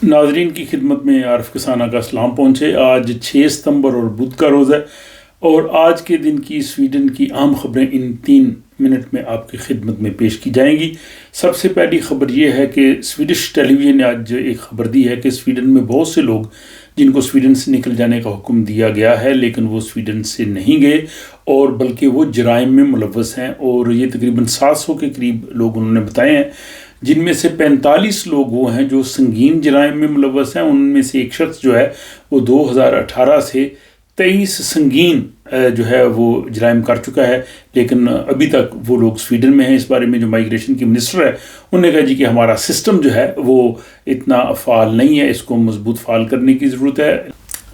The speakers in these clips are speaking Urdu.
ناظرین کی خدمت میں عارف کسانہ کا سلام پہنچے۔ آج 6 ستمبر اور بدھ کا روز ہے، اور آج کے دن کی سویڈن کی اہم خبریں ان 3 منٹ میں آپ کی خدمت میں پیش کی جائیں گی۔ سب سے پہلی خبر یہ ہے کہ سویڈش ٹیلی ویژن نے آج ایک خبر دی ہے کہ سویڈن میں بہت سے لوگ جن کو سویڈن سے نکل جانے کا حکم دیا گیا ہے لیکن وہ سویڈن سے نہیں گئے، اور بلکہ وہ جرائم میں ملوث ہیں، اور یہ تقریباً 700 کے قریب لوگ انہوں نے بتائے ہیں، جن میں سے 45 لوگ وہ ہیں جو سنگین جرائم میں ملوث ہیں۔ ان میں سے ایک شخص جو ہے وہ 2018 سے 23 سنگین جو ہے وہ جرائم کر چکا ہے، لیکن ابھی تک وہ لوگ سویڈن میں ہیں۔ اس بارے میں جو مائیگریشن کی منسٹر ہے انہوں نے کہا جی کہ ہمارا سسٹم جو ہے وہ اتنا فعال نہیں ہے، اس کو مضبوط فعال کرنے کی ضرورت ہے،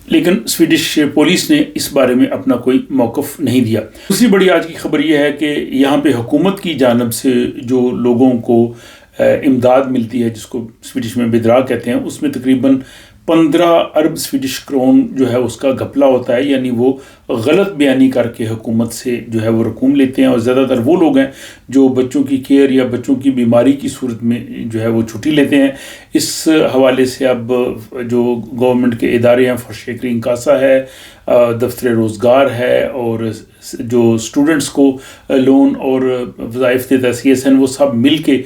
لیکن سویڈش پولیس نے اس بارے میں اپنا کوئی موقف نہیں دیا۔ دوسری بڑی آج کی خبر یہ ہے کہ یہاں پہ حکومت کی جانب سے جو لوگوں کو امداد ملتی ہے، جس کو سویڈش میں بدرا کہتے ہیں، اس میں تقریباً 15 ارب سویڈش کرون جو ہے اس کا گھپلہ ہوتا ہے، یعنی وہ غلط بیانی کر کے حکومت سے جو ہے وہ رقوم لیتے ہیں، اور زیادہ تر وہ لوگ ہیں جو بچوں کی کیئر یا بچوں کی بیماری کی صورت میں جو ہے وہ چھٹی لیتے ہیں۔ اس حوالے سے اب جو گورنمنٹ کے ادارے ہیں، فرشیکرنگ کاسا ہے، دفتر روزگار ہے، اور جو اسٹوڈنٹس کو لون اور وظائف دیتا ہے CSN، وہ سب مل کے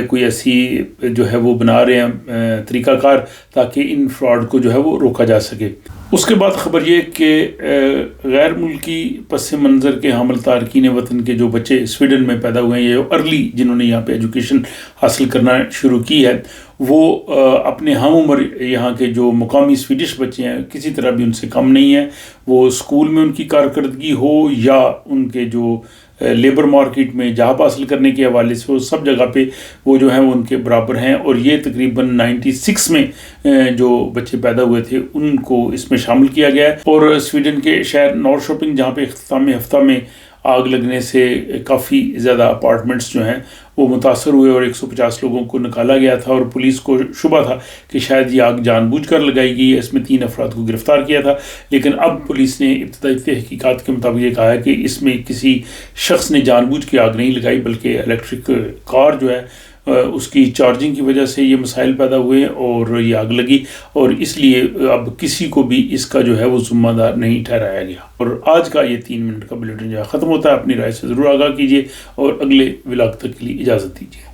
کوئی ایسی جو ہے وہ بنا رہے ہیں طریقہ کار تاکہ ان فراڈ کو جو ہے وہ روکا جا سکے۔ اس کے بعد خبر یہ کہ غیر ملکی پس منظر کے حامل تارکین وطن کے جو بچے سویڈن میں پیدا ہوئے ہیں، یہ ارلی جنہوں نے یہاں پہ ایجوکیشن حاصل کرنا شروع کی ہے، وہ اپنے ہم عمر یہاں کے جو مقامی سویڈش بچے ہیں کسی طرح بھی ان سے کم نہیں ہیں۔ وہ اسکول میں ان کی کارکردگی ہو یا ان کے جو لیبر مارکیٹ میں جاب حاصل کرنے کے حوالے سے ہو، سب جگہ پہ وہ جو ہیں وہ ان کے برابر ہیں، اور یہ تقریباً 96 میں جو بچے پیدا ہوئے تھے ان کو اس میں شامل کیا گیا ہے۔ اور سویڈن کے شہر نورشوپنگ جہاں پہ اختتامی ہفتہ میں آگ لگنے سے کافی زیادہ اپارٹمنٹس جو ہیں وہ متاثر ہوئے اور 150 لوگوں کو نکالا گیا تھا، اور پولیس کو شبہ تھا کہ شاید یہ آگ جان بوجھ کر لگائی گئی ہے۔ اس میں 3 افراد کو گرفتار کیا تھا، لیکن اب پولیس نے ابتدائی تحقیقات کے مطابق یہ کہا ہے کہ اس میں کسی شخص نے جان بوجھ کے آگ نہیں لگائی، بلکہ الیکٹرک کار جو ہے اس کی چارجنگ کی وجہ سے یہ مسائل پیدا ہوئے اور یہ آگ لگی، اور اس لیے اب کسی کو بھی اس کا جو ہے وہ ذمہ دار نہیں ٹھہرایا گیا۔ اور آج کا یہ 3 منٹ کا بلیٹن جو ہے ختم ہوتا ہے۔ اپنی رائے سے ضرور آگاہ کیجیے، اور اگلے ولاگ تک کے لیے اجازت دیجیے۔